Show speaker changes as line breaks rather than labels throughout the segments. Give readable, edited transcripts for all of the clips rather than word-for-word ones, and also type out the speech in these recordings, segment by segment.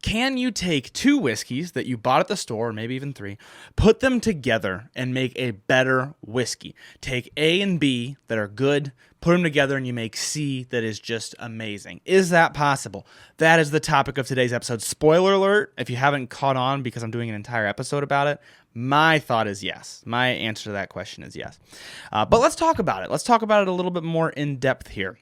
Can you take two whiskeys that you bought at the store, or maybe even three, put them together and make a better whiskey? Take A and B that are good, put them together, and you make C that is just amazing. Is that possible? That is the topic of today's episode. Spoiler alert, if you haven't caught on because I'm doing an entire episode about it, my thought is yes. My answer to that question is yes. But let's talk about it. Let's talk about it a little bit more in depth here.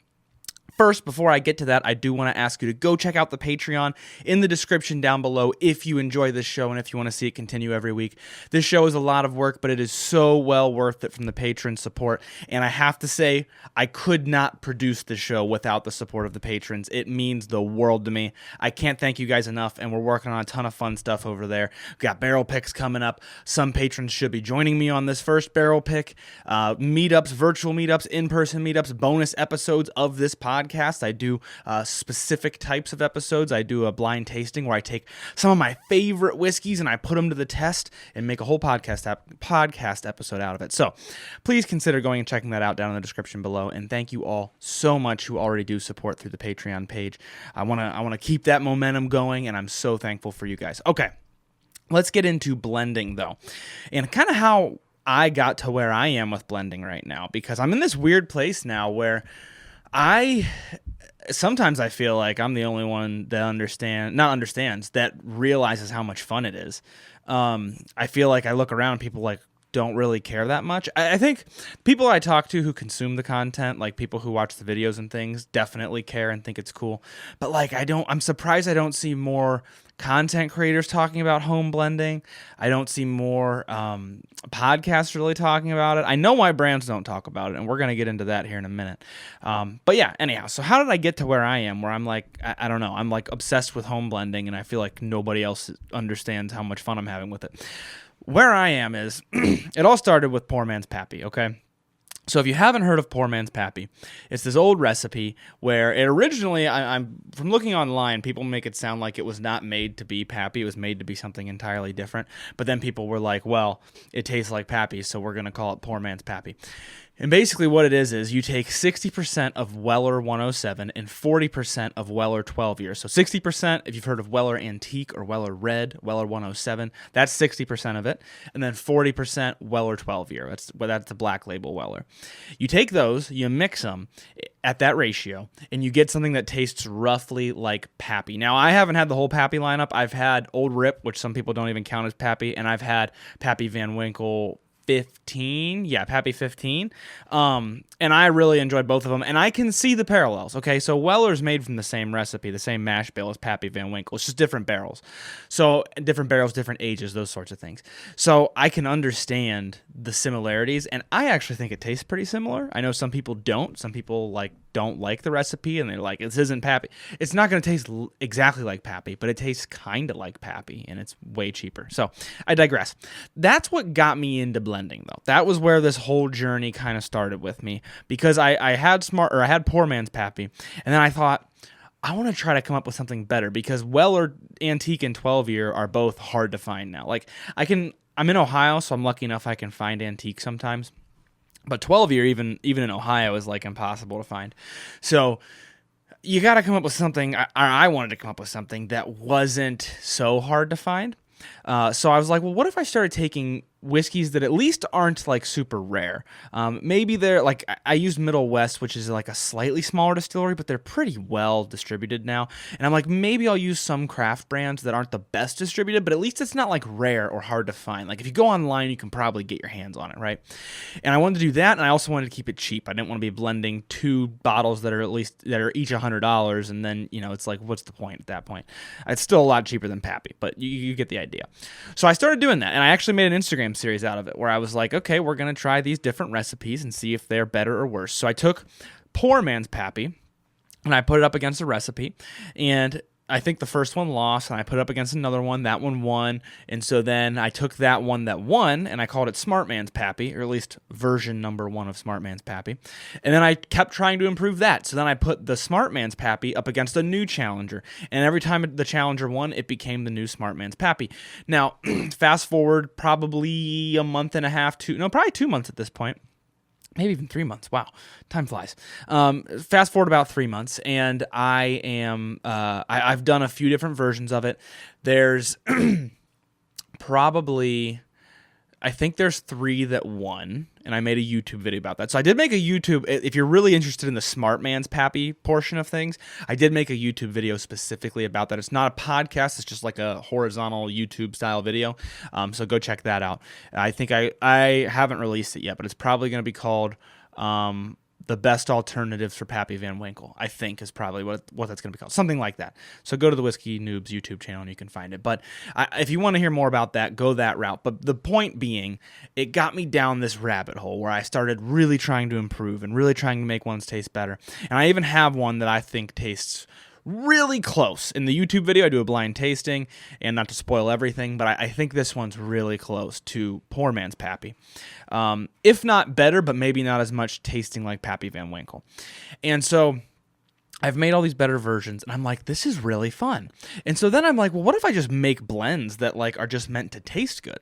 First, before I get to that, I do want to ask you to go check out the Patreon in the description down below if you enjoy this show and if you want to see it continue every week. This show is a lot of work, but it is so well worth it from the patron support. And I have to say, I could not produce the show without the support of the patrons. It means the world to me. I can't thank you guys enough, and we're working on a ton of fun stuff over there. We've got barrel picks coming up. Some patrons should be joining me on this first barrel pick. Meetups, virtual meetups, in-person meetups, bonus episodes of this podcast. I do specific types of episodes. I do a blind tasting where I take some of my favorite whiskeys and I put them to the test and make a whole podcast episode out of it. So please consider going and checking that out down in the description below. And thank you all so much who already do support through the Patreon page. I want to keep that momentum going, and I'm so thankful for you guys. Okay, let's get into blending though, and kind of how I got to where I am with blending right now, because I'm in this weird place now where sometimes I feel like I'm the only one that that realizes how much fun it is. I feel like I look around and people like don't really care that much. I think people I talk to who consume the content, like people who watch the videos and things, definitely care and think it's cool. But like I'm surprised I don't see more content creators talking about home blending. I don't see more podcasts really talking about it. I know why brands don't talk about it, and we're going to get into that here in a minute. But yeah, anyhow, so how did I get to where I am, where I'm like, I don't know, I'm like obsessed with home blending, and I feel like nobody else understands how much fun I'm having with it. Where I am is, it all started with Poor Man's Pappy, okay? So if you haven't heard of Poor Man's Pappy, it's this old recipe where it originally, I'm from looking online, people make it sound like it was not made to be Pappy. It was made to be something entirely different. But then people were like, well, it tastes like Pappy, so we're going to call it Poor Man's Pappy. And basically what it is you take 60% of Weller 107 and 40% of Weller 12 year. So 60%, if you've heard of Weller Antique or Weller Red, Weller 107, that's 60% of it. And then 40% Weller 12 year. That's the black label Weller. You take those, you mix them at that ratio, and you get something that tastes roughly like Pappy. Now, I haven't had the whole Pappy lineup. I've had Old Rip, which some people don't even count as Pappy, and I've had Pappy Van Winkle 15, Pappy 15, and I really enjoyed both of them, and I can see the parallels. Okay, so Weller's made from the same recipe, the same mash bill as Pappy Van Winkle. It's just different barrels. So different barrels, different ages, those sorts of things. So I can understand the similarities, and I actually think it tastes pretty similar. I know some people don't. Some people don't like the recipe, and they're like, this isn't Pappy. It's not going to taste exactly like Pappy, but it tastes kind of like Pappy, and it's way cheaper. So I digress. That's what got me into blending, though. That was where this whole journey kind of started with me, because I had Poor Man's Pappy, and then I thought, I want to try to come up with something better, because Weller Antique and 12 year are both hard to find now. Like I'm in Ohio, so I'm lucky enough I can find antique sometimes. But 12 year, even in Ohio, is like impossible to find. So you got to come up with something. I wanted to come up with something that wasn't so hard to find. So I was like, well, what if I started taking whiskeys that at least aren't like super rare? Maybe they're like, I use Middle West, which is like a slightly smaller distillery, but they're pretty well distributed now. And I'm like, maybe I'll use some craft brands that aren't the best distributed, but at least it's not like rare or hard to find. Like if you go online, you can probably get your hands on it, right? And I wanted to do that, and I also wanted to keep it cheap. I didn't want to be blending two bottles that are each $100, and then it's like, what's the point at that point? It's still a lot cheaper than Pappy, but you get the idea. So I started doing that, and I actually made an Instagram series out of it where I was like, okay, we're going to try these different recipes and see if they're better or worse. So I took Poor Man's Pappy and I put it up against a recipe, and I think the first one lost, and I put it up against another one. That one won, and so then I took that one that won, and I called it Smart Man's Pappy, or at least version number 1 of Smart Man's Pappy. And then I kept trying to improve that. So then I put the Smart Man's Pappy up against a new challenger, and every time the challenger won, it became the new Smart Man's Pappy. Now, fast forward probably a month and a half, probably 2 months at this point. maybe even 3 months. Wow, time flies. Fast forward about 3 months, and I've done a few different versions of it. There's probably, I think there's 3 that won, and I made a YouTube video about that. So I did make a YouTube, if you're really interested in the smart man's pappy portion of things, I did make a YouTube video specifically about that. It's not a podcast, it's just like a horizontal YouTube style video. So go check that out. I think I haven't released it yet, but it's probably going to be called The Best Alternatives for Pappy Van Winkle, I think is probably what that's going to be called. Something like that. So go to the Whiskey Noobs YouTube channel and you can find it. But if you want to hear more about that, go that route. But the point being, it got me down this rabbit hole where I started really trying to improve and really trying to make ones taste better. And I even have one that I think tastes really close. In the YouTube video, I do a blind tasting, and not to spoil everything, but I think this one's really close to Poor Man's Pappy. If not better, but maybe not as much tasting like Pappy Van Winkle. And so I've made all these better versions, and I'm like, this is really fun. And so then I'm like, well, what if I just make blends that like are just meant to taste good?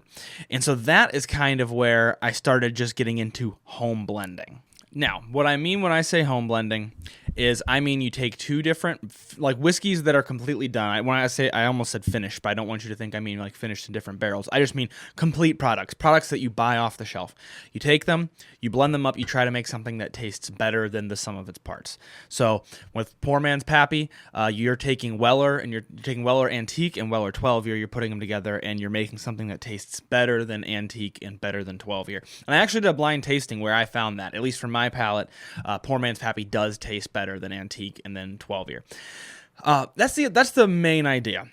And so that is kind of where I started just getting into home blending. Now, what I mean when I say home blending is, I mean you take 2 different, like whiskeys that are completely done. When I say, I almost said finished, but I don't want you to think I mean like finished in different barrels. I just mean complete products that you buy off the shelf. You take them, you blend them up, you try to make something that tastes better than the sum of its parts. So with Poor Man's Pappy, you're taking Weller, and you're taking Weller Antique and Weller 12 year, you're putting them together, and you're making something that tastes better than Antique and better than 12 year. And I actually did a blind tasting where I found that, at least for my palate, Poor Man's Pappy does taste better than Antique and then 12 year. That's the main idea.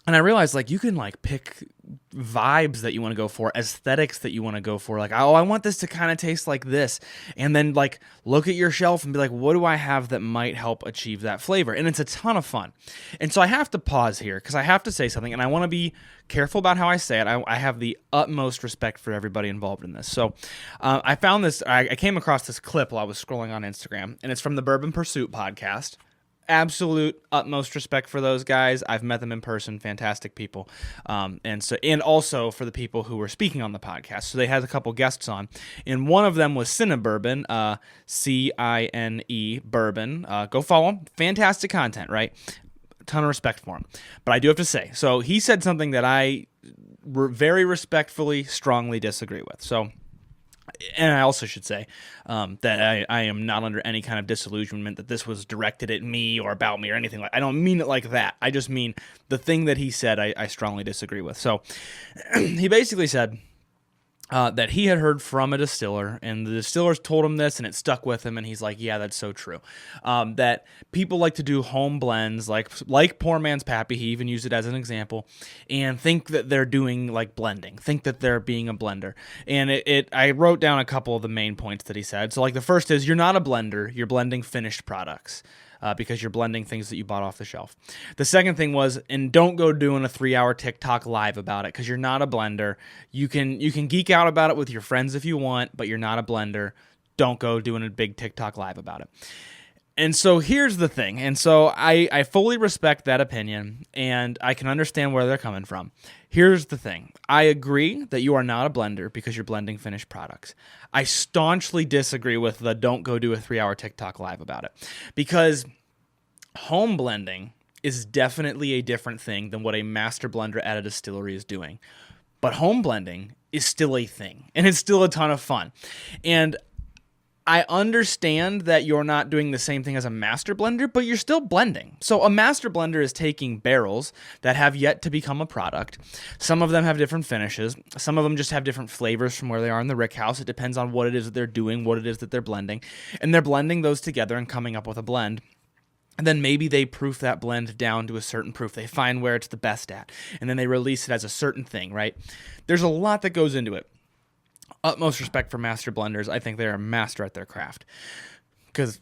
And I realized, like, you can like pick vibes that you want to go for, aesthetics that you want to go for. Like, oh, I want this to kind of taste like this. And then like look at your shelf and be like, what do I have that might help achieve that flavor? And it's a ton of fun. And so I have to pause here because I have to say something, and I want to be careful about how I say it. I have the utmost respect for everybody involved in this. So I found this, I came across this clip while I was scrolling on Instagram, and it's from the Bourbon Pursuit podcast. Absolute utmost respect for those guys. I've met them in person, fantastic people. And also for the people who were speaking on the podcast. So they had a couple guests on, and one of them was Cine Bourbon, Cine Bourbon. Go follow him. Fantastic content, right? A ton of respect for him. But I do have to say, so he said something that I very respectfully, strongly disagree with. So, and I also should say that I am not under any kind of disillusionment that this was directed at me or about me or anything like. I don't mean it like that. I just mean the thing that he said I strongly disagree with. So he basically said that he had heard from a distiller, and the distillers told him this, and it stuck with him, and he's like, yeah, that's so true. That people like to do home blends, like Poor Man's Pappy, he even used it as an example, and think that they're doing like blending, think that they're being a blender. And I wrote down a couple of the main points that he said. So like the first is, you're not a blender, you're blending finished products. Because you're blending things that you bought off the shelf. The second thing was, and don't go doing a 3-hour TikTok live about it, because you're not a blender. You can geek out about it with your friends if you want, but you're not a blender. Don't go doing a big TikTok live about it. And so here's the thing. And so I fully respect that opinion, and I can understand where they're coming from. Here's the thing. I agree that you are not a blender because you're blending finished products. I staunchly disagree with the don't go do a 3-hour TikTok live about it, because home blending is definitely a different thing than what a master blender at a distillery is doing. But home blending is still a thing, and it's still a ton of fun. And I understand that you're not doing the same thing as a master blender, but you're still blending. So a master blender is taking barrels that have yet to become a product. Some of them have different finishes. Some of them just have different flavors from where they are in the rick house. It depends on what it is that they're doing, what it is that they're blending. And they're blending those together and coming up with a blend. And then maybe they proof that blend down to a certain proof. They find where it's the best at. And then they release it as a certain thing, right? There's a lot that goes into it. Utmost respect for master blenders. I think they're a master at their craft because,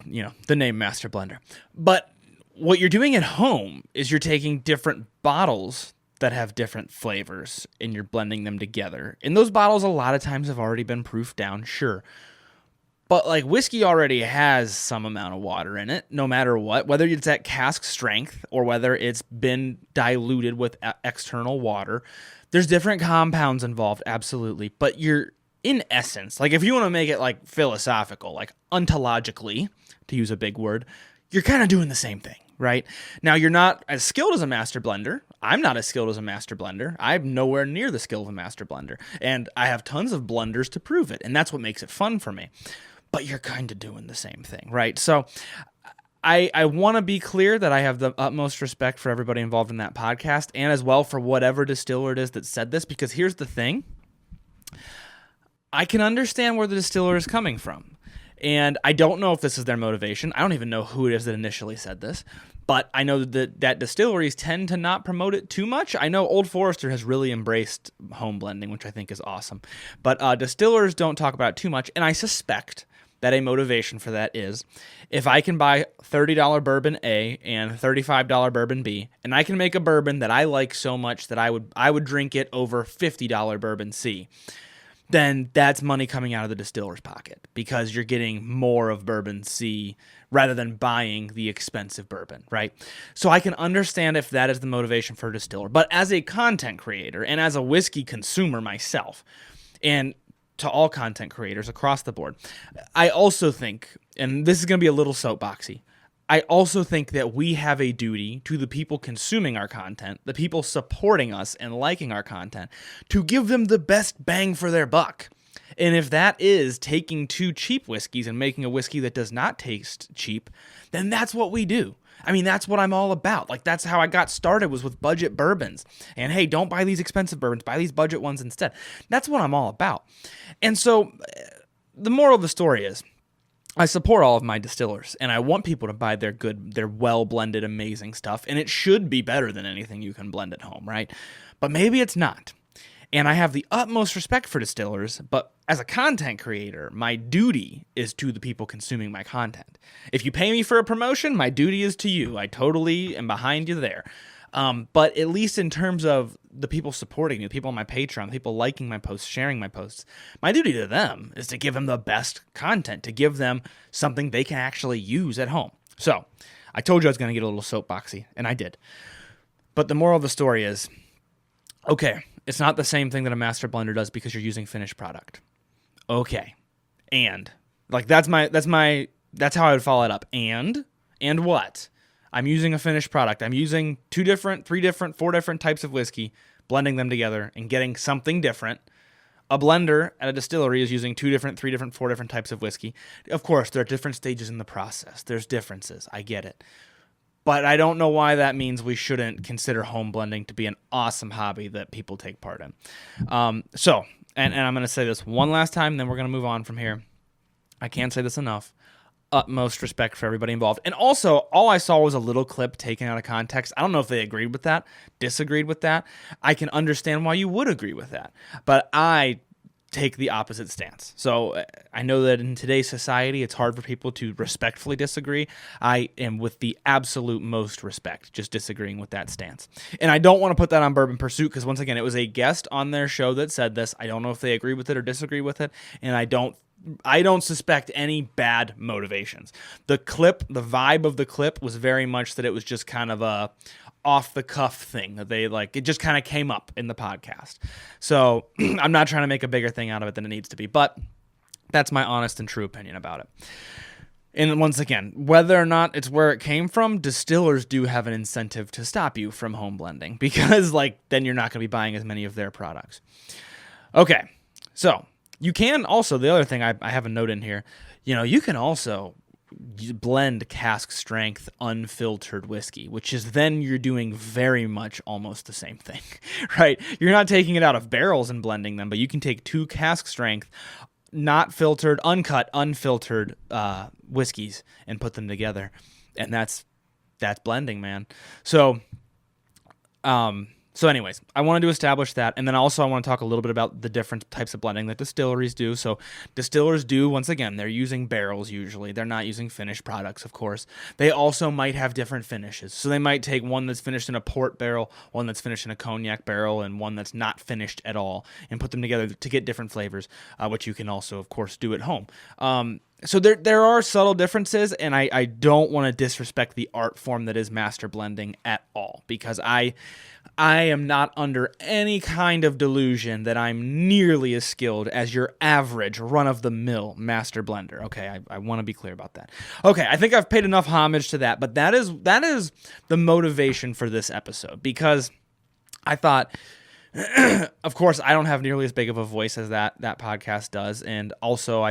the name master blender. But what you're doing at home is you're taking different bottles that have different flavors and you're blending them together. And those bottles a lot of times have already been proofed down, sure. But like whiskey already has some amount of water in it, no matter what, whether it's at cask strength or whether it's been diluted with external water. There's different compounds involved, absolutely. But you're in essence, like if you want to make it like philosophical, like ontologically, to use a big word, you're kind of doing the same thing, right? Now, you're not as skilled as a master blender. I'm not as skilled as a master blender. I'm nowhere near the skill of a master blender. And I have tons of blenders to prove it. And that's what makes it fun for me. But you're kind of doing the same thing, right? So I want to be clear that I have the utmost respect for everybody involved in that podcast, and as well for whatever distiller it is that said this, because here's the thing. I can understand where the distiller is coming from. And I don't know if this is their motivation. I don't even know who it is that initially said this. But I know that distilleries tend to not promote it too much. I know Old Forester has really embraced home blending, which I think is awesome. But distillers don't talk about it too much. And I suspect that a motivation for that is if I can buy $30 bourbon A and $35 bourbon B, and I can make a bourbon that I like so much that I would drink it over $50 bourbon C, then that's money coming out of the distiller's pocket because you're getting more of bourbon C rather than buying the expensive bourbon, right? So I can understand if that is the motivation for a distiller. But as a content creator and as a whiskey consumer myself, and to all content creators across the board, I also think, and this is going to be a little soapboxy, I also think that we have a duty to the people consuming our content, the people supporting us and liking our content, to give them the best bang for their buck. And if that is taking two cheap whiskeys and making a whiskey that does not taste cheap, then that's what we do. I mean, that's what I'm all about. Like, that's how I got started, was with budget bourbons. And hey, don't buy these expensive bourbons, buy these budget ones instead. That's what I'm all about. And so the moral of the story is, I support all of my distillers, and I want people to buy their well-blended, amazing stuff, and it should be better than anything you can blend at home, right? But maybe it's not. And I have the utmost respect for distillers, but as a content creator, my duty is to the people consuming my content. If you pay me for a promotion, my duty is to you. I totally am behind you there. But at least in terms of the people supporting me, the people on my Patreon, the people liking my posts, sharing my posts, my duty to them is to give them the best content, to give them something they can actually use at home. So I told you I was going to get a little soapboxy, and I did. But the moral of the story is, okay, it's not the same thing that a master blender does because you're using finished product. Okay. And like that's how I would follow it up. And what? I'm using a finished product. I'm using 2 different, 3 different, 4 different types of whiskey, blending them together and getting something different. A blender at a distillery is using 2 different, 3 different, 4 different types of whiskey. Of course, there are different stages in the process. There's differences. I get it. But I don't know why that means we shouldn't consider home blending to be an awesome hobby that people take part in. So I'm going to say this one last time, then we're going to move on from here. I can't say this enough. Utmost respect for everybody involved. And also, all I saw was a little clip taken out of context. I don't know if they agreed with that, disagreed with that. I can understand why you would agree with that. But I take the opposite stance. So I know that in today's society, it's hard for people to respectfully disagree. I am with the absolute most respect, just disagreeing with that stance. And I don't want to put that on Bourbon Pursuit because, once again, it was a guest on their show that said this. I don't know if they agree with it or disagree with it, and I don't suspect any bad motivations. The vibe of the clip was very much that it was just kind of a off-the-cuff thing that they it just kind of came up in the podcast. So I'm not trying to make a bigger thing out of it than it needs to be, but that's my honest and true opinion about it. And once again, whether or not it's where it came from, distillers do have an incentive to stop you from home blending because then you're not going to be buying as many of their products. Okay, so you can also, the other thing I have a note in here, you can also blend cask strength unfiltered whiskey, which is then you're doing very much almost the same thing, right? You're not taking it out of barrels and blending them, but you can take 2 cask strength, not filtered, uncut, unfiltered whiskeys and put them together. And that's blending, man. So anyways, I wanted to establish that, and then also I want to talk a little bit about the different types of blending that distilleries do. So distillers do, once again, they're using barrels usually. They're not using finished products, of course. They also might have different finishes. So they might take one that's finished in a port barrel, one that's finished in a cognac barrel, and one that's not finished at all, and put them together to get different flavors, which you can also, of course, do at home. So there are subtle differences, and I don't want to disrespect the art form that is master blending at all, because I am not under any kind of delusion that I'm nearly as skilled as your average run-of-the-mill master blender. Okay, I want to be clear about that. Okay, I think I've paid enough homage to that, but that is the motivation for this episode, because I thought, of course, I don't have nearly as big of a voice as that podcast does, and also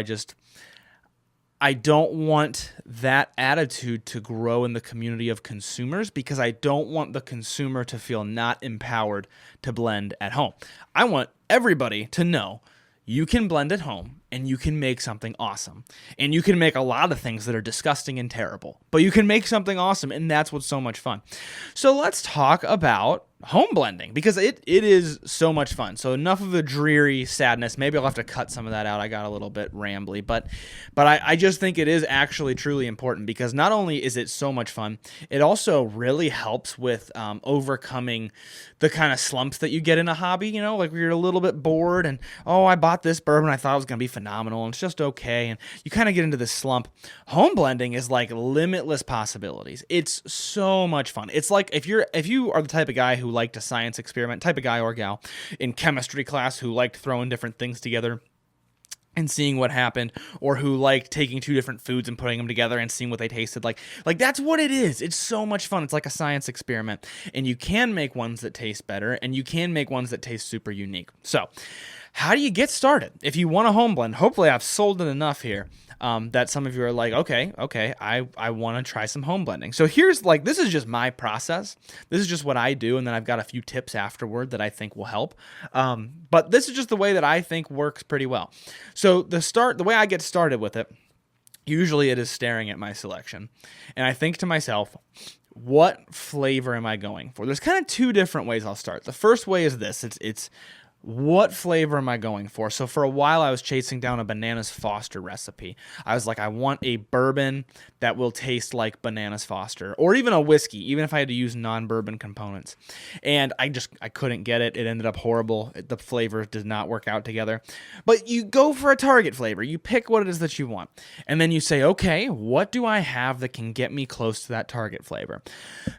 I don't want that attitude to grow in the community of consumers, because I don't want the consumer to feel not empowered to blend at home. I want everybody to know you can blend at home and you can make something awesome. And you can make a lot of things that are disgusting and terrible, but you can make something awesome, and that's what's so much fun. So let's talk about home blending, because it is so much fun. So enough of the dreary sadness. Maybe I'll have to cut some of that out. I got a little bit rambly, but I just think it is actually truly important, because not only is it so much fun, it also really helps with overcoming the kind of slumps that you get in a hobby, like where you're a little bit bored and, oh, I bought this bourbon, I thought it was going to be phenomenal, and it's just okay, and you kind of get into this slump. Home blending is like limitless possibilities. It's so much fun. It's like if you are the type of guy who liked a science experiment, type of guy or gal in chemistry class who liked throwing different things together and seeing what happened, or who liked taking two different foods and putting them together and seeing what they tasted like that's what it is. It's so much fun. It's like a science experiment, and you can make ones that taste better, and you can make ones that taste super unique. So how do you get started? If you want a home blend, hopefully I've sold it enough here that some of you are like, okay, I want to try some home blending. So here's this is just my process. This is just what I do, and then I've got a few tips afterward that I think will help. But this is just the way that I think works pretty well. So the way I get started with it, usually it is staring at my selection, and I think to myself, what flavor am I going for? There's kind of two different ways I'll start. The first way is this. It's what flavor am I going for? So for a while, I was chasing down a Bananas Foster recipe. I was like, I want a bourbon that will taste like Bananas Foster, or even a whiskey, even if I had to use non-bourbon components. And I couldn't get it. It ended up horrible. The flavors did not work out together. But you go for a target flavor. You pick what it is that you want. And then you say, okay, what do I have that can get me close to that target flavor?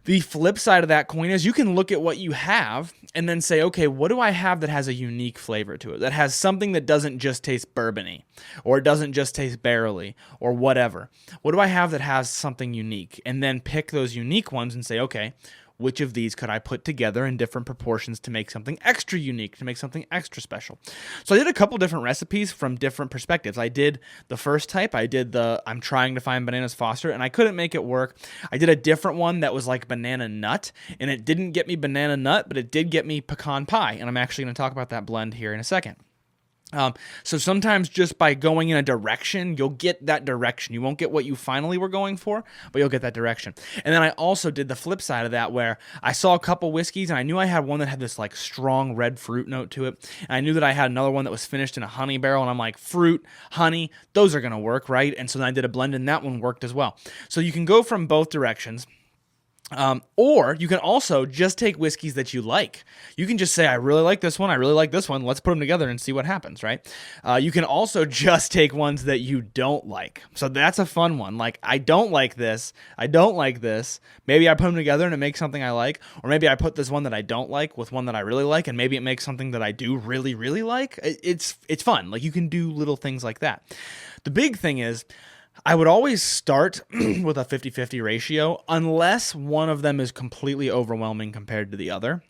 The flip side of that coin is you can look at what you have and then say, okay, what do I have that has a unique flavor to it, that has something that doesn't just taste bourbony, or it doesn't just taste barrely, or whatever? What do I have that has something unique? And then pick those unique ones and say, okay, which of these could I put together in different proportions to make something extra unique, to make something extra special? So I did a couple different recipes from different perspectives. I did the first type. I did I'm trying to find Bananas Foster, and I couldn't make it work. I did a different one that was like banana nut, and it didn't get me banana nut, but it did get me pecan pie, and I'm actually going to talk about that blend here in a second. So sometimes just by going in a direction, you'll get that direction. You won't get what you finally were going for, but you'll get that direction. And then I also did the flip side of that, where I saw a couple whiskeys, and I knew I had one that had this strong red fruit note to it. And I knew that I had another one that was finished in a honey barrel, and I'm like, fruit, honey, those are going to work, right? And so then I did a blend, and that one worked as well. So you can go from both directions. Or you can also just take whiskeys that you like. You can just say, I really like this one, I really like this one, let's put them together and see what happens, right? You can also just take ones that you don't like. So that's a fun one. Like, I don't like this, I don't like this. Maybe I put them together and it makes something I like. Or maybe I put this one that I don't like with one that I really like, and maybe it makes something that I do really, really like. It's fun. You can do little things like that. The big thing is, I would always start with a 50-50 ratio unless one of them is completely overwhelming compared to the other.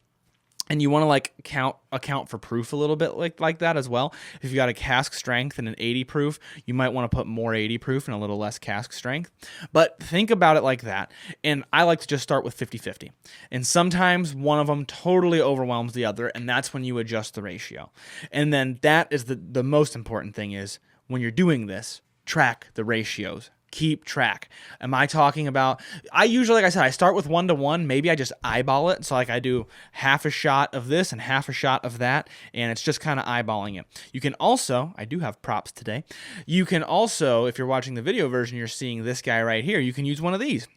And you want to account for proof a little bit like that as well. If you've got a cask strength and an 80 proof, you might want to put more 80 proof and a little less cask strength. But think about it like that. And I like to just start with 50-50. And sometimes one of them totally overwhelms the other, and that's when you adjust the ratio. And then that is the most important thing is when you're doing this, track the ratios. Keep track. Am I talking about, I usually, like I said, I start with 1-to-1. Maybe I just eyeball it. So I do half a shot of this and half a shot of that, and it's just kind of eyeballing it. You can also, I do have props today. You can also, if you're watching the video version, you're seeing this guy right here. You can use one of these.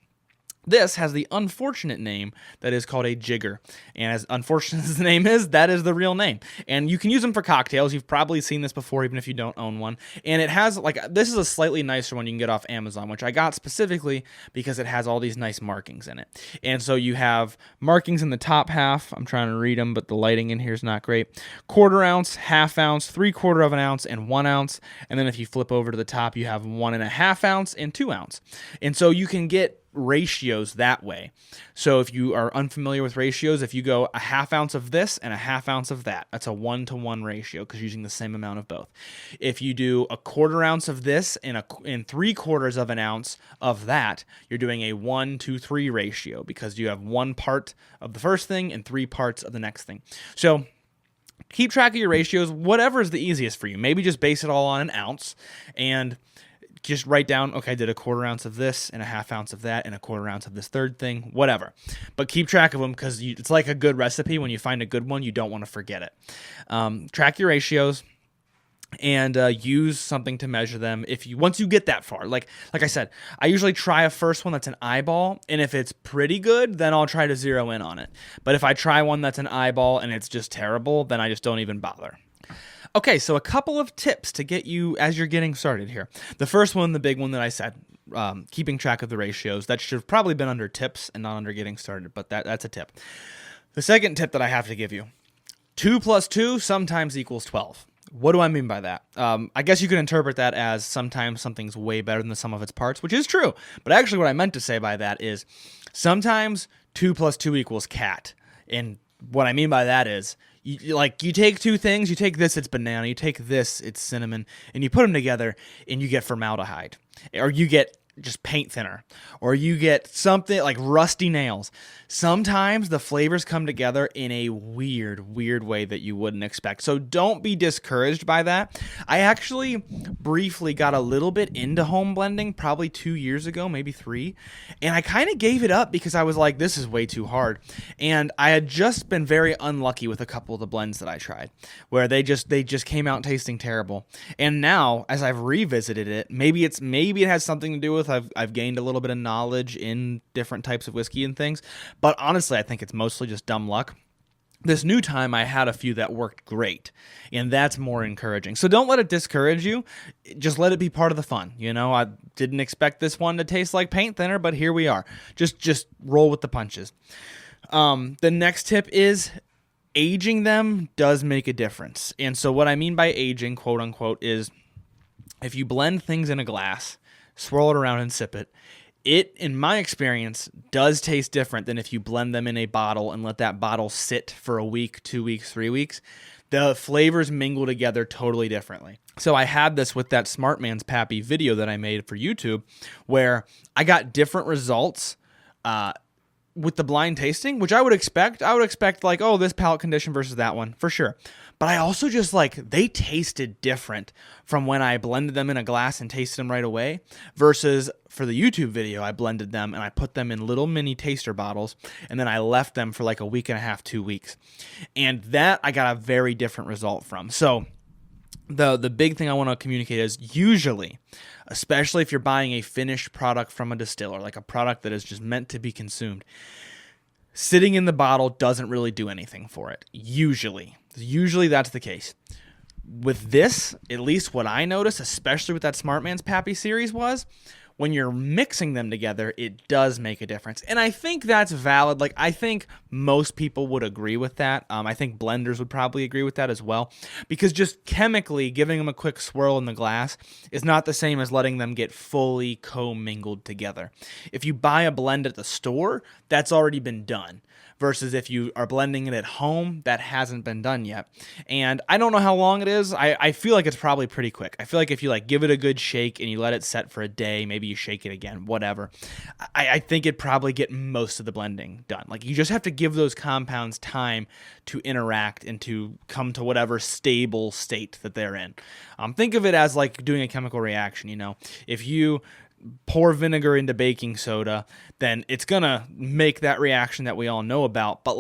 This has the unfortunate name that is called a jigger. And as unfortunate as the name is, that is the real name. And you can use them for cocktails. You've probably seen this before, even if you don't own one. And it has, like, this is a slightly nicer one you can get off Amazon, which I got specifically because it has all these nice markings in it. And so you have markings in the top half. I'm trying to read them, but the lighting in here is not great. 1/4 ounce, 1/2 ounce, 3/4 of an ounce, and 1 ounce. And then if you flip over to the top, you have 1.5 ounce and 2 ounce. And so you can get ratios that way. So if you are unfamiliar with ratios, if you go 1/2 ounce of this and 1/2 ounce of that, that's a 1-to-1 ratio because you're using the same amount of both. If you do 1/4 ounce of this and 3/4 of an ounce of that, you're doing a 1-to-3 ratio because you have 1 part of the first thing and 3 parts of the next thing. So keep track of your ratios, whatever is the easiest for you. Maybe just base it all on an ounce and just write down, okay, I did 1/4 ounce of this and 1/2 ounce of that and 1/4 ounce of this third thing, whatever. But keep track of them because it's like a good recipe. When you find a good one, you don't want to forget it. Track your ratios and use something to measure them. Once you get that far, like I said, I usually try a first one that's an eyeball, and if it's pretty good, then I'll try to zero in on it. But if I try one that's an eyeball and it's just terrible, then I just don't even bother. Okay, so a couple of tips to get you as you're getting started here. The first one, the big one that I said, keeping track of the ratios. That should have probably been under tips and not under getting started, but that's a tip. The second tip that I have to give you, 2 + 2 sometimes equals 12. What do I mean by that? I guess you could interpret that as sometimes something's way better than the sum of its parts, which is true. But actually what I meant to say by that is sometimes 2 + 2 equals cat. And what I mean by that is, you take two things, you take this, it's banana, you take this, it's cinnamon, and you put them together and you get formaldehyde. Or you get just paint thinner. Or you get something like rusty nails. Sometimes the flavors come together in a weird way that you wouldn't expect. So don't be discouraged by that. I actually briefly got a little bit into home blending probably 2 years ago, maybe 3. And I kind of gave it up because I was like, this is way too hard. And I had just been very unlucky with a couple of the blends that I tried where they just came out tasting terrible. And now as I've revisited it, maybe it has something to do with I've gained a little bit of knowledge in different types of whiskey and things. But honestly, I think it's mostly just dumb luck. This new time, I had a few that worked great, and that's more encouraging. So don't let it discourage you. Just let it be part of the fun. I didn't expect this one to taste like paint thinner, but here we are. Just roll with the punches. The next tip is aging them does make a difference. And so what I mean by aging, quote unquote, is if you blend things in a glass, swirl it around and sip it, it, in my experience, does taste different than if you blend them in a bottle and let that bottle sit for a week, 2 weeks, 3 weeks. The flavors mingle together totally differently. So I had this with that Smart Man's Pappy video that I made for YouTube where I got different results with the blind tasting, which I would expect. I would expect like, oh, this palate condition versus that one, for sure. But I also just they tasted different from when I blended them in a glass and tasted them right away versus for the YouTube video, I blended them and I put them in little mini taster bottles and then I left them for like a week and a half, 2 weeks. And that I got a very different result from. So the big thing I want to communicate is usually, especially if you're buying a finished product from a distiller, like a product that is just meant to be consumed, sitting in the bottle doesn't really do anything for it. Usually that's the case. With this, at least what I noticed, especially with that Smart Man's Pappy series, was when you're mixing them together, it does make a difference. And I think that's valid. Like, I think most people would agree with that. I think blenders would probably agree with that as well. Because just chemically giving them a quick swirl in the glass is not the same as letting them get fully commingled together. If you buy a blend at the store, that's already been done. Versus if you are blending it at home, that hasn't been done yet. And I don't know how long it is. I feel like it's probably pretty quick. I feel like if you give it a good shake and you let it set for a day, maybe you shake it again, whatever. I think it'd probably get most of the blending done. You just have to give those compounds time to interact and to come to whatever stable state that they're in. Think of it as like doing a chemical reaction. If you pour vinegar into baking soda, then it's gonna make that reaction that we all know about. But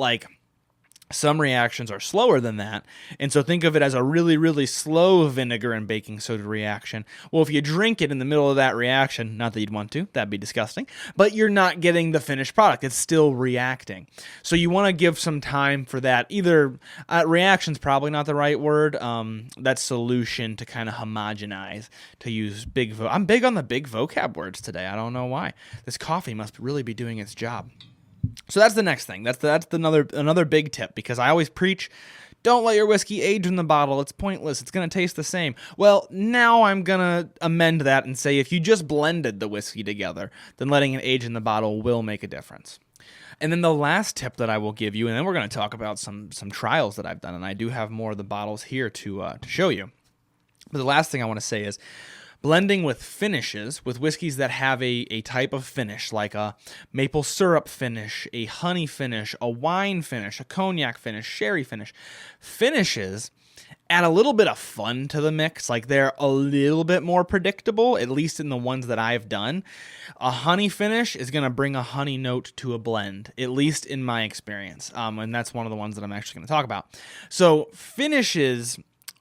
Some reactions are slower than that, and so think of it as a really, really slow vinegar and baking soda reaction. Well, if you drink it in the middle of that reaction, not that you'd want to, that'd be disgusting, but you're not getting the finished product. It's still reacting. So you want to give some time for that. Either reaction's probably not the right word. That solution to kind of homogenize, to use I'm big on the big vocab words today. I don't know why. This coffee must really be doing its job. So that's the next thing. That's another big tip, because I always preach, don't let your whiskey age in the bottle. It's pointless. It's going to taste the same. Well, now I'm going to amend that and say if you just blended the whiskey together, then letting it age in the bottle will make a difference. And then the last tip that I will give you, and then we're going to talk about some trials that I've done, and I do have more of the bottles here to show you. But the last thing I want to say is, blending with finishes, with whiskeys that have a type of finish, like a maple syrup finish, a honey finish, a wine finish, a cognac finish, sherry finish. Finishes add a little bit of fun to the mix. Like, they're a little bit more predictable, at least in the ones that I've done. A honey finish is going to bring a honey note to a blend, at least in my experience. And that's one of the ones that I'm actually going to talk about. So finishes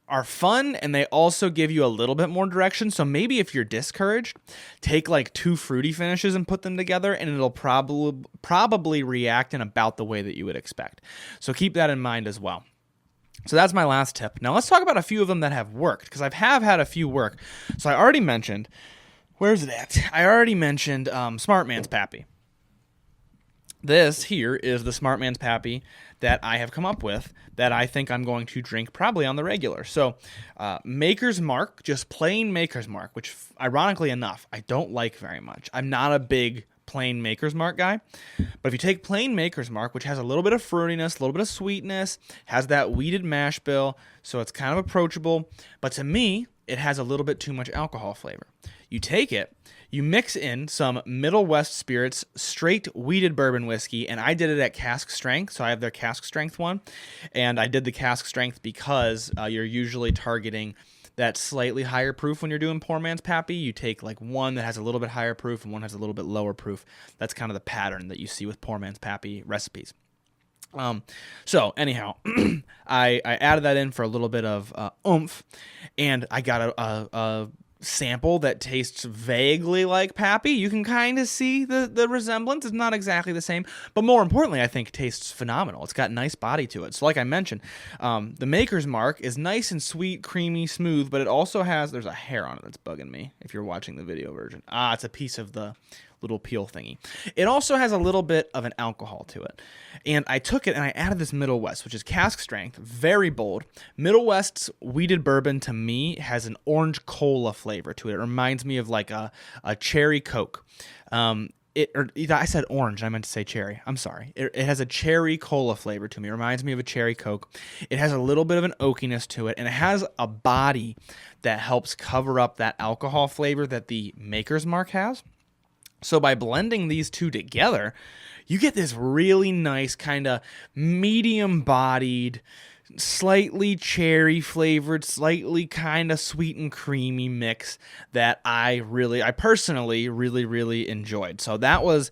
are fun, and they also give you a little bit more direction. So maybe if you're discouraged, take like 2 fruity finishes and put them together, and it'll probably react in about the way that you would expect. So keep that in mind as well. So that's my last tip. Now let's talk about a few of them that have worked, because I have had a few work. So I already mentioned, where's it at? I already mentioned Smart Man's Pappy. This here is the Smart Man's Pappy that I have come up with that I think I'm going to drink probably on the regular. So Maker's Mark, just plain Maker's Mark, which ironically enough, I don't like very much. I'm not a big plain Maker's Mark guy. But if you take plain Maker's Mark, which has a little bit of fruitiness, a little bit of sweetness, has that wheated mash bill, so it's kind of approachable. But to me, it has a little bit too much alcohol flavor. You take it, you mix in some Middle West Spirits straight wheated bourbon whiskey, and I did it at cask strength, so I have their cask strength one, and I did the cask strength because you're usually targeting that slightly higher proof when you're doing Poor Man's Pappy. You take like one that has a little bit higher proof and one has a little bit lower proof. That's kind of the pattern that you see with Poor Man's Pappy recipes. So anyhow, I added that in for a little bit of oomph, and I got a sample that tastes vaguely like Pappy. You can kind of see the resemblance. It's not exactly the same, but more importantly, I think it tastes phenomenal. It's got nice body to it. So like I mentioned, the Maker's Mark is nice and sweet, creamy, smooth, but it also has, there's a hair on it that's bugging me if you're watching the video version. It's a piece of the little peel thingy. It also has a little bit of an alcohol to it. And I took it and I added this Middle West, which is cask strength, very bold. Middle West's wheated bourbon, to me, has an orange cola flavor to it. It reminds me of like a cherry Coke. I said orange, I meant to say cherry. I'm sorry. It has a cherry cola flavor to me. It reminds me of a cherry Coke. It has a little bit of an oakiness to it, and it has a body that helps cover up that alcohol flavor that the Maker's Mark has. So by blending these two together, you get this really nice kind of medium-bodied, slightly cherry-flavored, slightly kind of sweet and creamy mix that I personally really, really enjoyed. So that was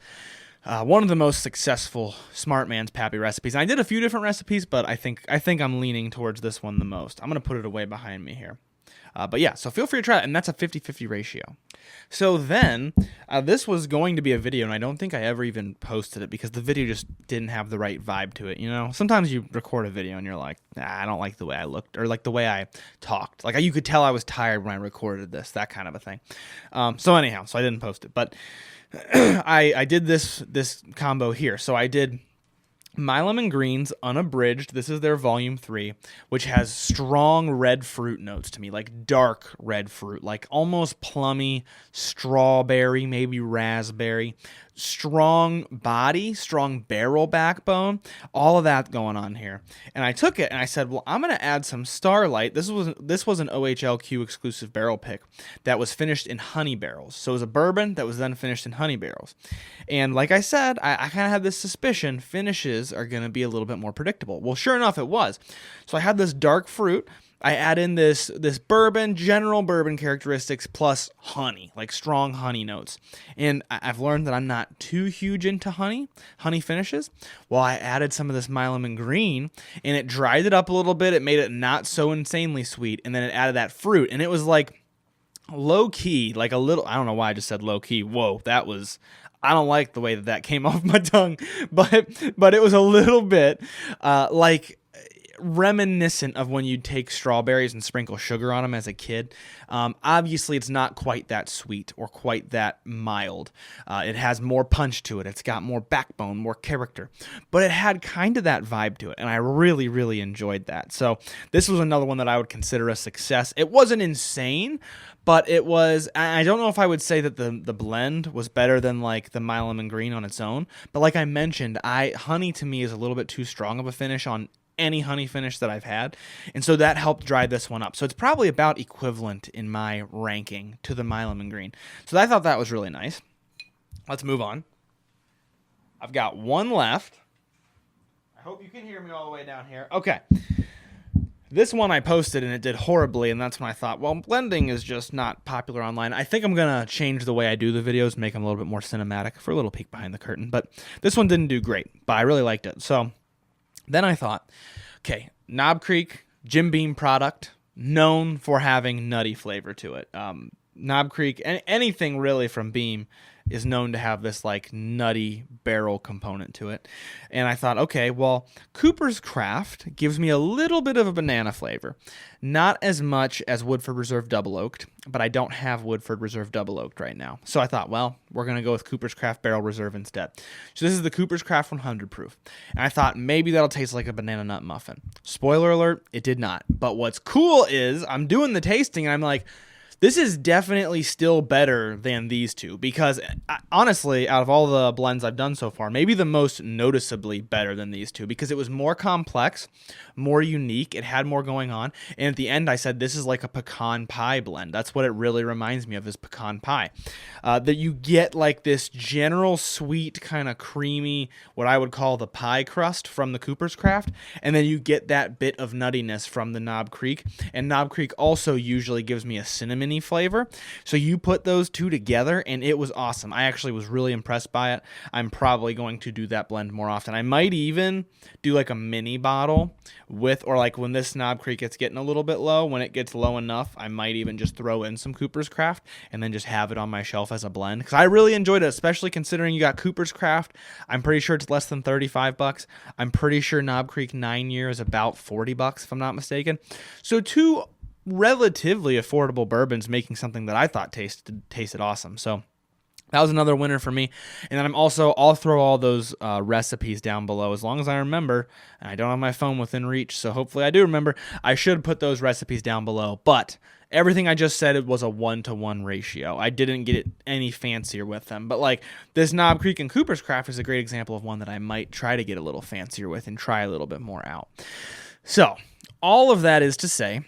one of the most successful Smart Man's Pappy recipes. And I did a few different recipes, but I think I'm leaning towards this one the most. I'm going to put it away behind me here. But yeah, so feel free to try it, and that's a 50-50 ratio. So then, this was going to be a video, and I don't think I ever even posted it because the video just didn't have the right vibe to it, you know? Sometimes you record a video and you're like, I don't like the way I looked, or like the way I talked. Like, you could tell I was tired when I recorded this, that kind of a thing. So anyhow, I didn't post it, but I did this combo here. So I did My Lemon Greens Unabridged. This is their volume 3, which has strong red fruit notes to me, like dark red fruit, like almost plummy, strawberry, maybe raspberry, strong body, strong barrel backbone, all of that going on here. And I took it and I said, well, I'm going to add some Starlight. This was an OHLQ exclusive barrel pick that was finished in honey barrels. So it was a bourbon that was then finished in honey barrels. And like I said, I kind of had this suspicion finishes are going to be a little bit more predictable. Well, sure enough, it was. So I had this dark fruit, I add in this bourbon, general bourbon characteristics plus honey, like strong honey notes. And I've learned that I'm not too huge into honey finishes. Well, I added some of this Milam and Green, and it dried it up a little bit. It made it not so insanely sweet, and then it added that fruit, and it was like low key, like a little. I don't know why I just said low key. Whoa, that was. I don't like the way that came off my tongue, but it was a little bit like reminiscent of when you'd take strawberries and sprinkle sugar on them as a kid. Obviously, it's not quite that sweet or quite that mild. It has more punch to it. It's got more backbone, more character. But it had kind of that vibe to it, and I really, really enjoyed that. So this was another one that I would consider a success. It wasn't insane, but it was. I don't know if I would say that the blend was better than like the Milam and Green on its own. But like I mentioned, honey to me is a little bit too strong of a finish on any honey finish that I've had, and so that helped dry this one up. So it's probably about equivalent in my ranking to the Milam and Green. So I thought that was really nice. Let's move on. I've got one left. I hope you can hear me all the way down here. Okay. This one I posted and it did horribly, and that's when I thought, well, blending is just not popular online. I think I'm going to change the way I do the videos, make them a little bit more cinematic for a little peek behind the curtain. But this one didn't do great, but I really liked it. So then I thought, okay, Knob Creek, Jim Beam product, known for having nutty flavor to it. Knob Creek, anything really from Beam is known to have this like nutty barrel component to it. And I thought, okay, well, Cooper's Craft gives me a little bit of a banana flavor. Not as much as Woodford Reserve Double Oaked, but I don't have Woodford Reserve Double Oaked right now. So I thought, well, we're going to go with Cooper's Craft Barrel Reserve instead. So this is the Cooper's Craft 100 proof. And I thought maybe that'll taste like a banana nut muffin. Spoiler alert, it did not. But what's cool is I'm doing the tasting and I'm like, this is definitely still better than these two because, honestly, out of all the blends I've done so far, maybe the most noticeably better than these two because it was more complex, more unique. It had more going on. And at the end, I said, this is like a pecan pie blend. That's what it really reminds me of, is pecan pie. That you get like this general sweet, kind of creamy, what I would call the pie crust from the Cooper's Craft. And then you get that bit of nuttiness from the Knob Creek. And Knob Creek also usually gives me a cinnamon flavor. So you put those two together and it was awesome. I actually was really impressed by it. I'm probably going to do that blend more often. I might even do like a mini bottle with, or like when this Knob Creek gets getting a little bit low, when it gets low enough, I might even just throw in some Cooper's Craft and then just have it on my shelf as a blend. Because I really enjoyed it, especially considering you got Cooper's Craft. I'm pretty sure it's less than $35. I'm pretty sure Knob Creek 9 Year is about $40 if I'm not mistaken. So two relatively affordable bourbons making something that I thought tasted awesome. So that was another winner for me. And then I'll throw all those recipes down below as long as I remember. And I don't have my phone within reach, so hopefully I do remember. I should put those recipes down below. But everything I just said, it was a 1-to-1 ratio. I didn't get it any fancier with them. But like this Knob Creek and Cooper's Craft is a great example of one that I might try to get a little fancier with and try a little bit more out. So all of that is to say,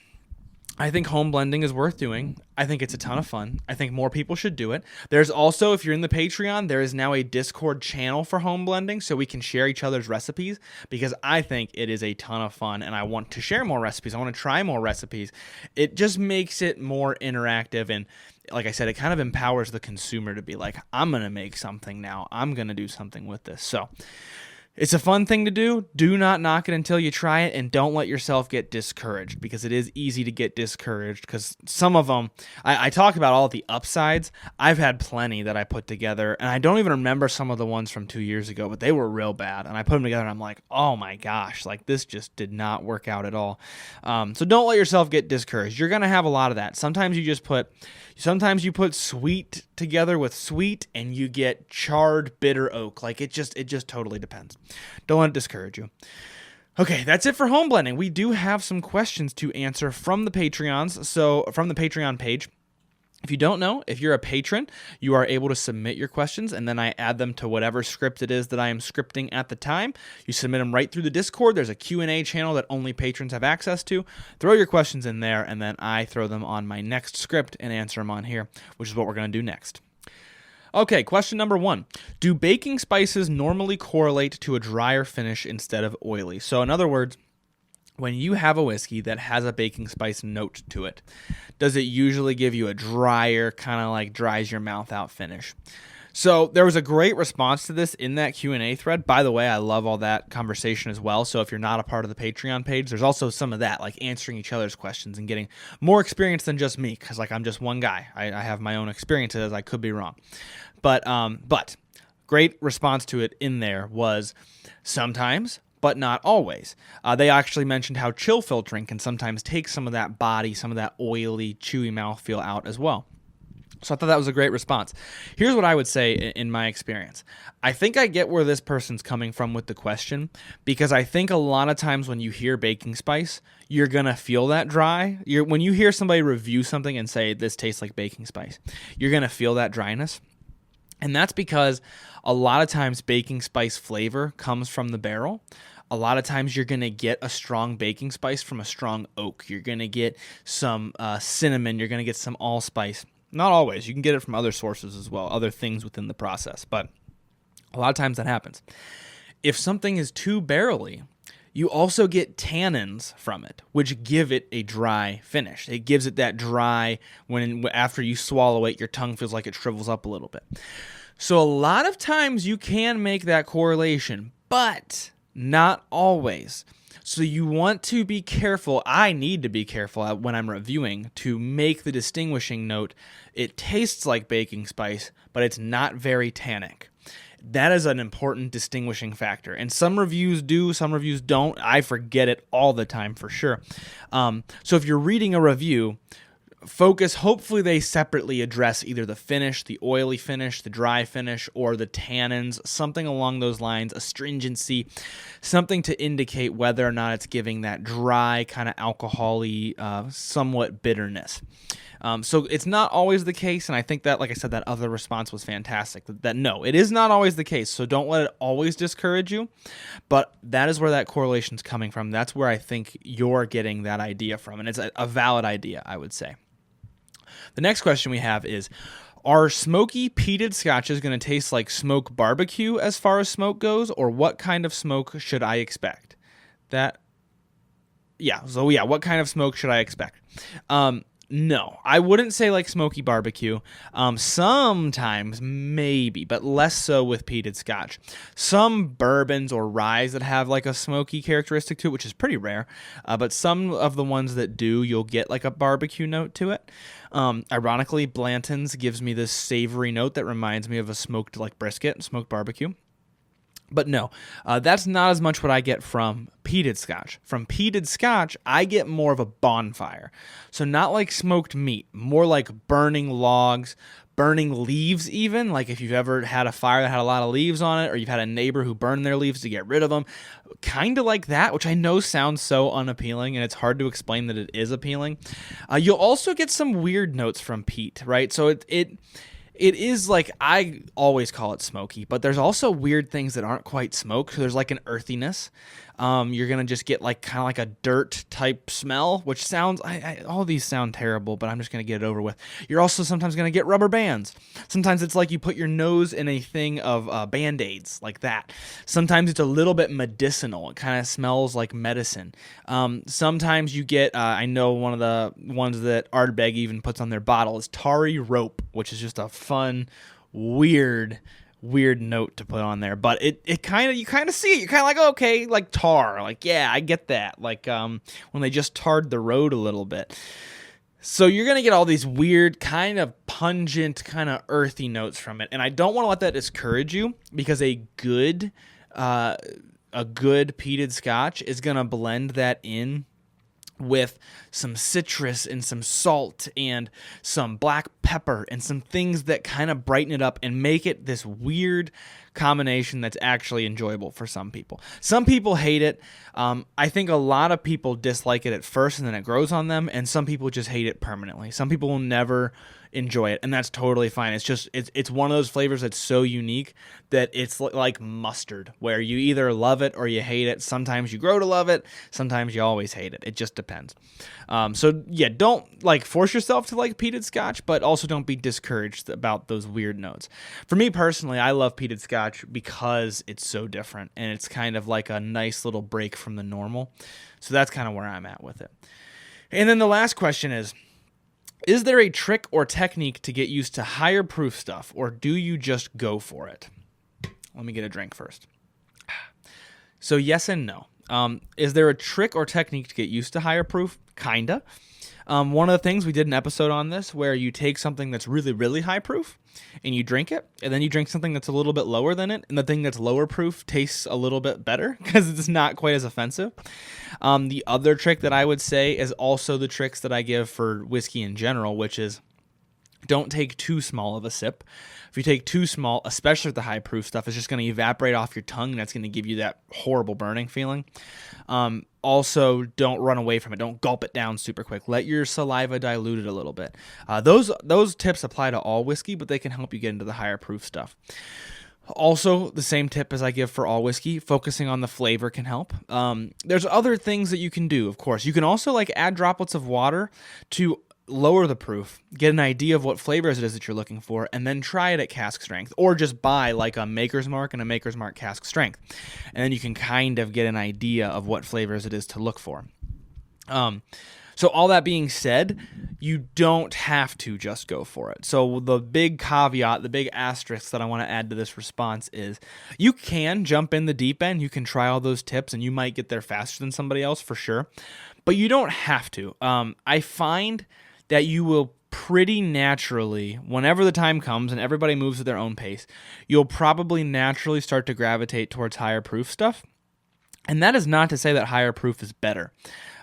I think home blending is worth doing. I think it's a ton of fun. I think more people should do it. There's also, if you're in the Patreon, there is now a Discord channel for home blending so we can share each other's recipes because I think it is a ton of fun and I want to share more recipes. I want to try more recipes. It just makes it more interactive and, like I said, it kind of empowers the consumer to be like, I'm going to make something now. I'm going to do something with this. So it's a fun thing to do. Do not knock it until you try it, and don't let yourself get discouraged because it is easy to get discouraged because some of them, I talk about all the upsides. I've had plenty that I put together, and I don't even remember some of the ones from 2 years ago, but they were real bad, and I put them together, and I'm like, oh my gosh, like this just did not work out at all. So don't let yourself get discouraged. You're going to have a lot of that. Sometimes you put sweet together with sweet, and you get charred bitter oak. Like it just totally depends. Don't let it discourage you. Okay, that's it for home blending. We do have some questions to answer from the Patreons. So from the Patreon page. If you don't know, if you're a patron, you are able to submit your questions, and then I add them to whatever script it is that I am scripting at the time. You submit them right through the Discord. There's a Q&A channel that only patrons have access to. Throw your questions in there, and then I throw them on my next script and answer them on here, which is what we're going to do next. Okay, question number 1. Do baking spices normally correlate to a drier finish instead of oily? So in other words, when you have a whiskey that has a baking spice note to it, does it usually give you a drier, kind of like dries your mouth out finish? So there was a great response to this in that Q&A thread. By the way, I love all that conversation as well. So if you're not a part of the Patreon page, there's also some of that, like answering each other's questions and getting more experience than just me, because like I'm just one guy. I have my own experiences. I could be wrong. But great response to it in there was sometimes, but not always. They actually mentioned how chill filtering can sometimes take some of that body, some of that oily, chewy mouthfeel out as well. So I thought that was a great response. Here's what I would say in my experience. I think I get where this person's coming from with the question, because I think a lot of times when you hear baking spice, you're going to feel that dry. When you hear somebody review something and say, this tastes like baking spice, you're going to feel that dryness. And that's because a lot of times baking spice flavor comes from the barrel. A lot of times you're going to get a strong baking spice from a strong oak. You're going to get some cinnamon. You're going to get some allspice. Not always. You can get it from other sources as well, other things within the process. But a lot of times that happens. If something is too barrely, you also get tannins from it, which give it a dry finish. It gives it that dry, after you swallow it, your tongue feels like it shrivels up a little bit. So a lot of times you can make that correlation, but not always. So you want to be careful. I need to be careful when I'm reviewing to make the distinguishing note. It tastes like baking spice, but it's not very tannic. That is an important distinguishing factor. And some reviews do, some reviews don't. I forget it all the time for sure. So if you're reading a review, focus, hopefully they separately address either the finish, the oily finish, the dry finish, or the tannins, something along those lines, astringency, something to indicate whether or not it's giving that dry, kind of alcohol-y, somewhat bitterness. So it's not always the case, and I think that, like I said, that other response was fantastic. That no, it is not always the case, so don't let it always discourage you, but that is where that correlation's coming from. That's where I think you're getting that idea from, and it's a valid idea, I would say. The next question we have is, are smoky peated scotches going to taste like smoke barbecue as far as smoke goes, or what kind of smoke should I expect? What kind of smoke should I expect? No, I wouldn't say like smoky barbecue. Sometimes maybe, but less so with peated scotch. Some bourbons or ryes that have like a smoky characteristic to it, which is pretty rare, but some of the ones that do, you'll get like a barbecue note to it. Ironically, Blanton's gives me this savory note that reminds me of a smoked like brisket, smoked barbecue. But no, that's not as much what I get from peated scotch. From peated scotch, I get more of a bonfire. So not like smoked meat, more like burning logs, burning leaves even. Like if you've ever had a fire that had a lot of leaves on it, or you've had a neighbor who burned their leaves to get rid of them. Kind of like that, which I know sounds so unappealing, and it's hard to explain that it is appealing. You'll also get some weird notes from peat, right? So it is like, I always call it smoky, but there's also weird things that aren't quite smoke. So there's like an earthiness. You're going to just get like kind of like a dirt type smell, which sounds, all these sound terrible, but I'm just going to get it over with. You're also sometimes going to get rubber bands. Sometimes it's like you put your nose in a thing of Band-Aids, like that. Sometimes it's a little bit medicinal. It kind of smells like medicine. Sometimes you get, I know one of the ones that Ardbeg even puts on their bottle is tarry rope, which is just a fun, weird note to put on there, but it kind of, you kind of see it, you're kind of like, okay, like tar, like, yeah, I get that, like when they just tarred the road a little bit. So you're gonna get all these weird, kind of pungent, kind of earthy notes from it, and I don't want to let that discourage you, because a good peated scotch is gonna blend that in with some citrus and some salt and some black pepper and some things that kind of brighten it up and make it this weird combination that's actually enjoyable for some people. Some people hate it. I think a lot of people dislike it at first and then it grows on them, and some people just hate it permanently. Some people will never enjoy it, and that's totally fine. It's just it's one of those flavors that's so unique that it's like mustard, where you either love it or you hate it. Sometimes you grow to love it, sometimes you always hate it. It just depends. So yeah, don't like force yourself to like peated Scotch, but also don't be discouraged about those weird notes. For me personally, I love peated Scotch because it's so different, and it's kind of like a nice little break from the normal. So that's kind of where I'm at with it. And then the last question is there a trick or technique to get used to higher proof stuff, or do you just go for it? Let me get a drink first. So yes and no. Is there a trick or technique to get used to higher proof? Kinda. One of the things, we did an episode on this where you take something that's really, really high proof and you drink it, and then you drink something that's a little bit lower than it, and the thing that's lower proof tastes a little bit better because it's not quite as offensive. The other trick that I would say is also the tricks that I give for whiskey in general, which is don't take too small of a sip. If you take too small, especially with the high proof stuff, it's just going to evaporate off your tongue, and that's going to give you that horrible burning feeling. Also, don't run away from it. Don't gulp it down super quick. Let your saliva dilute it a little bit. Those tips apply to all whiskey, but they can help you get into the higher proof stuff. Also, the same tip as I give for all whiskey, focusing on the flavor can help. There's other things that you can do, of course. You can also like add droplets of water to lower the proof, get an idea of what flavors it is that you're looking for, and then try it at cask strength, or just buy like a Maker's Mark and a Maker's Mark cask strength, and then you can kind of get an idea of what flavors it is to look for. So all that being said, you don't have to just go for it. So the big caveat, the big asterisk that I want to add to this response is you can jump in the deep end, you can try all those tips, and you might get there faster than somebody else for sure, but you don't have to. I find that you will pretty naturally, whenever the time comes and everybody moves at their own pace, you'll probably naturally start to gravitate towards higher proof stuff. And that is not to say that higher proof is better.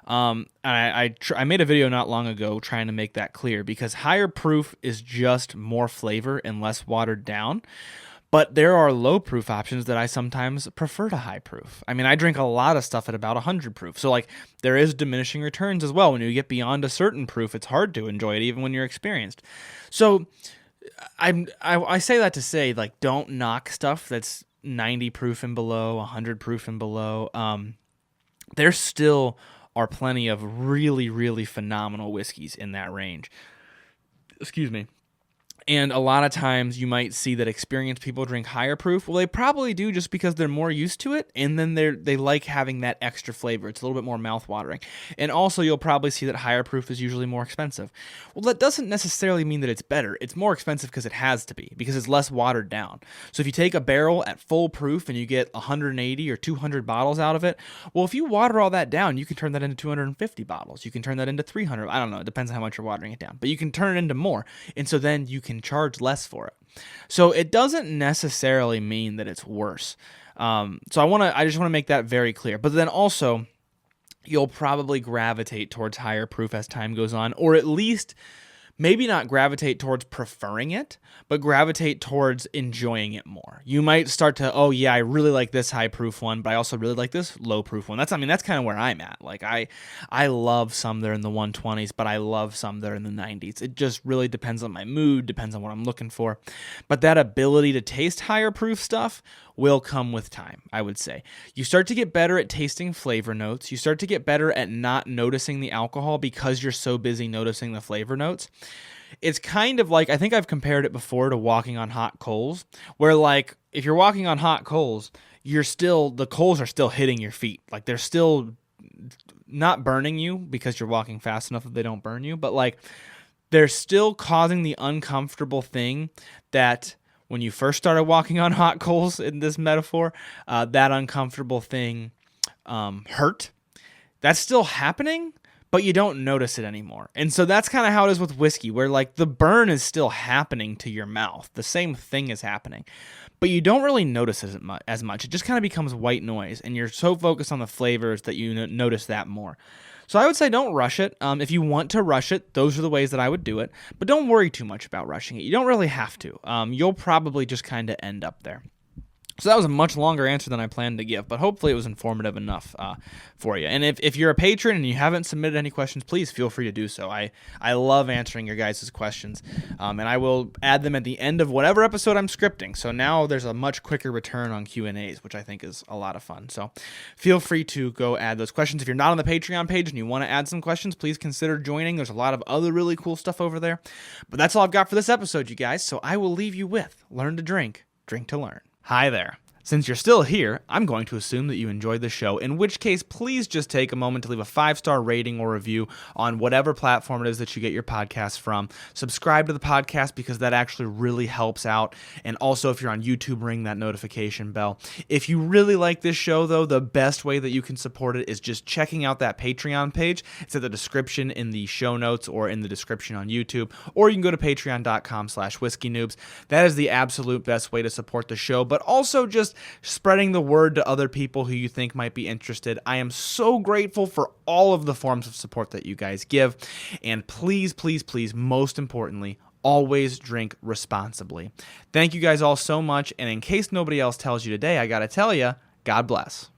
I made a video not long ago trying to make that clear, because higher proof is just more flavor and less watered down. But there are low proof options that I sometimes prefer to high proof. I mean, I drink a lot of stuff at about 100 proof. So like there is diminishing returns as well. When you get beyond a certain proof, it's hard to enjoy it even when you're experienced. So I say that to say, like, don't knock stuff that's 90 proof and below, 100 proof and below. There still are plenty of really, really phenomenal whiskeys in that range. Excuse me. And a lot of times you might see that experienced people drink higher proof. Well, they probably do just because they're more used to it, and then they like having that extra flavor. It's a little bit more mouth-watering. And also you'll probably see that higher proof is usually more expensive. Well, that doesn't necessarily mean that it's better. It's more expensive because it has to be, because it's less watered down. So if you take a barrel at full proof and you get 180 or 200 bottles out of it, well, if you water all that down, you can turn that into 250 bottles. You can turn that into 300. I don't know. It depends on how much you're watering it down. But you can turn it into more. And so then you can charge less for it. So it doesn't necessarily mean that it's worse. So I just want to make that very clear. But then also, you'll probably gravitate towards higher proof as time goes on, or at least maybe not gravitate towards preferring it, but gravitate towards enjoying it more. You might start to, oh yeah, I really like this high proof one, but I also really like this low proof one. That's kind of where I'm at. Like I love some that are in the 120s, but I love some that are in the 90s. It just really depends on my mood, depends on what I'm looking for. But that ability to taste higher proof stuff will come with time, I would say. You start to get better at tasting flavor notes. You start to get better at not noticing the alcohol because you're so busy noticing the flavor notes. It's kind of like, I think I've compared it before to walking on hot coals, where like if you're walking on hot coals, the coals are still hitting your feet. Like they're still not burning you because you're walking fast enough that they don't burn you, but like they're still causing the uncomfortable thing that when you first started walking on hot coals, in this metaphor, that uncomfortable thing hurt. That's still happening, but you don't notice it anymore. And so that's kind of how it is with whiskey, where like the burn is still happening to your mouth. The same thing is happening, but you don't really notice it as much. It just kind of becomes white noise, and you're so focused on the flavors that you notice that more. So I would say don't rush it. If you want to rush it, those are the ways that I would do it. But don't worry too much about rushing it. You don't really have to. You'll probably just kind of end up there. So that was a much longer answer than I planned to give, but hopefully it was informative enough for you. And if you're a patron and you haven't submitted any questions, please feel free to do so. I love answering your guys' questions, and I will add them at the end of whatever episode I'm scripting. So now there's a much quicker return on Q&As, which I think is a lot of fun. So feel free to go add those questions. If you're not on the Patreon page and you want to add some questions, please consider joining. There's a lot of other really cool stuff over there. But that's all I've got for this episode, you guys. So I will leave you with learn to drink, drink to learn. Hi there. Since you're still here, I'm going to assume that you enjoyed the show, in which case, please just take a moment to leave a 5-star rating or review on whatever platform it is that you get your podcast from. Subscribe to the podcast because that actually really helps out. And also, if you're on YouTube, ring that notification bell. If you really like this show, though, the best way that you can support it is just checking out that Patreon page. It's at the description in the show notes or in the description on YouTube, or you can go to patreon.com/whiskeynoobs. That is the absolute best way to support the show, but also just spreading the word to other people who you think might be interested. I am so grateful for all of the forms of support that you guys give. And please, please, please, most importantly, always drink responsibly. Thank you guys all so much. And in case nobody else tells you today, I got to tell you, God bless.